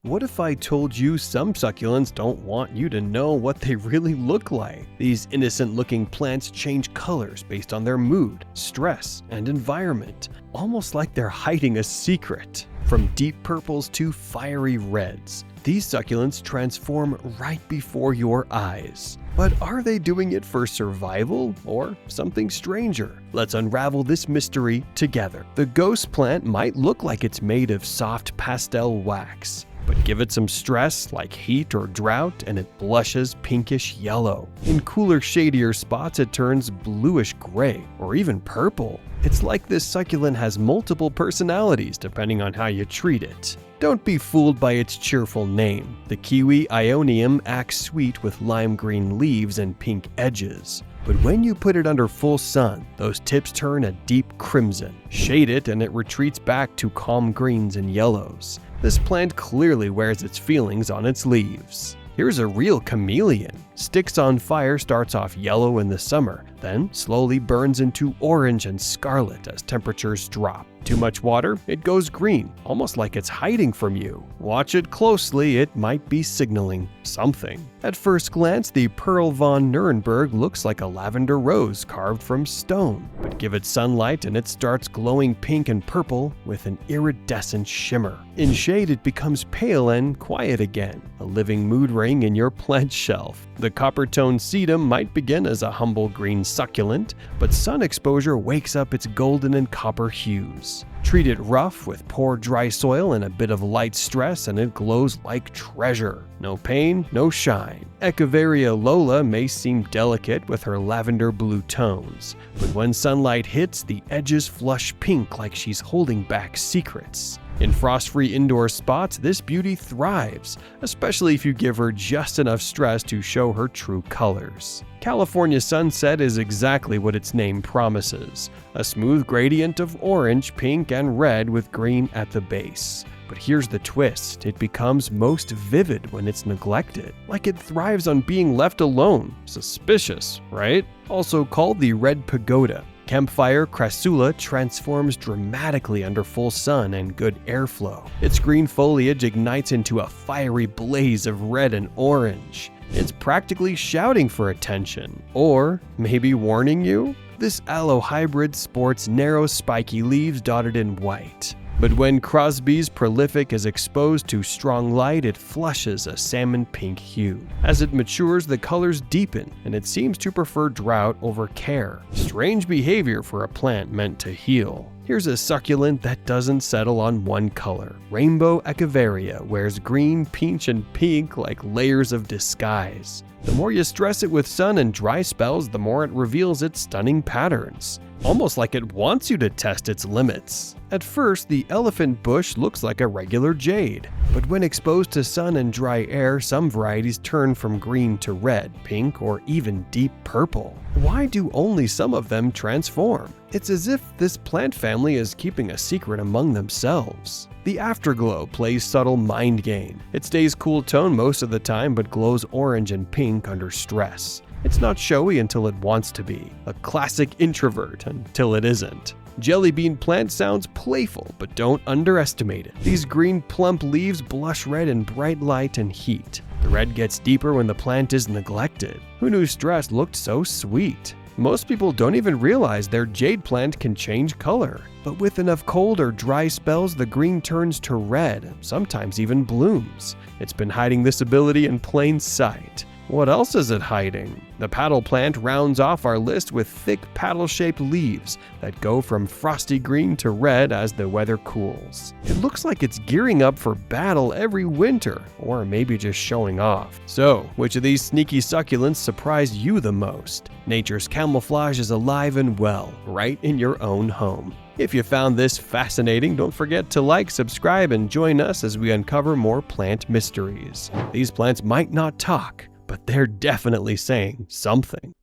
What if I told you some succulents don't want you to know what they really look like? These innocent-looking plants change colors based on their mood, stress, and environment, almost like they're hiding a secret. From deep purples to fiery reds, these succulents transform right before your eyes. But are they doing it for survival or something stranger? Let's unravel this mystery together. The ghost plant might look like it's made of soft pastel wax, but give it some stress like heat or drought and it blushes pinkish yellow. In cooler, shadier spots it turns bluish gray or even purple. It's like this succulent has multiple personalities depending on how you treat it. Don't be fooled by its cheerful name. The kiwi ionium acts sweet with lime green leaves and pink edges. But when you put it under full sun, those tips turn a deep crimson. Shade it and it retreats back to calm greens and yellows. This plant clearly wears its feelings on its leaves. Here's a real chameleon. Sticks on fire starts off yellow in the summer, then slowly burns into orange and scarlet as temperatures drop. Too much water, it goes green, almost like it's hiding from you. Watch it closely, it might be signaling something. At first glance, the Pearl von Nuremberg looks like a lavender rose carved from stone, but give it sunlight and it starts glowing pink and purple with an iridescent shimmer. In shade, it becomes pale and quiet again, a living mood ring in your plant shelf. The copper-toned sedum might begin as a humble green succulent, but sun exposure wakes up its golden and copper hues. Treat it rough with poor dry soil and a bit of light stress and it glows like treasure. No pain, no shine. Echeveria Lola may seem delicate with her lavender blue tones, but when sunlight hits, the edges flush pink like she's holding back secrets. In frost-free indoor spots, this beauty thrives, especially if you give her just enough stress to show her true colors. California Sunset is exactly what its name promises, a smooth gradient of orange, pink, and red with green at the base. But here's the twist, it becomes most vivid when it's neglected, like it thrives on being left alone. Suspicious, right? Also called the red pagoda, Campfire crassula transforms dramatically under full sun and good airflow. Its green foliage ignites into a fiery blaze of red and orange. It's practically shouting for attention, or maybe warning you. This aloe hybrid sports narrow spiky leaves dotted in white. But when Crosby's prolific is exposed to strong light, it flushes a salmon pink hue. As it matures, the colors deepen, and it seems to prefer drought over care. Strange behavior for a plant meant to heal. Here's a succulent that doesn't settle on one color. Rainbow Echeveria wears green, peach, and pink like layers of disguise. The more you stress it with sun and dry spells, the more it reveals its stunning patterns. Almost like it wants you to test its limits. At first, the elephant bush looks like a regular jade, but when exposed to sun and dry air, some varieties turn from green to red, pink, or even deep purple. Why do only some of them transform? It's as if this plant family is keeping a secret among themselves. The afterglow plays subtle mind game. It stays cool tone most of the time but glows orange and pink under stress. It's not showy until it wants to be, a classic introvert until it isn't. Jelly bean plant sounds playful, but don't underestimate it. These green plump leaves blush red in bright light and heat. The red gets deeper when the plant is neglected. Who knew stress looked so sweet? Most people don't even realize their jade plant can change color. But with enough cold or dry spells, the green turns to red, sometimes even blooms. It's been hiding this ability in plain sight. What else is it hiding? The paddle plant rounds off our list with thick paddle-shaped leaves that go from frosty green to red as the weather cools. It looks like it's gearing up for battle every winter, or maybe just showing off. So, which of these sneaky succulents surprised you the most? Nature's camouflage is alive and well, right in your own home. If you found this fascinating, don't forget to like, subscribe, and join us as we uncover more plant mysteries. These plants might not talk, but they're definitely saying something.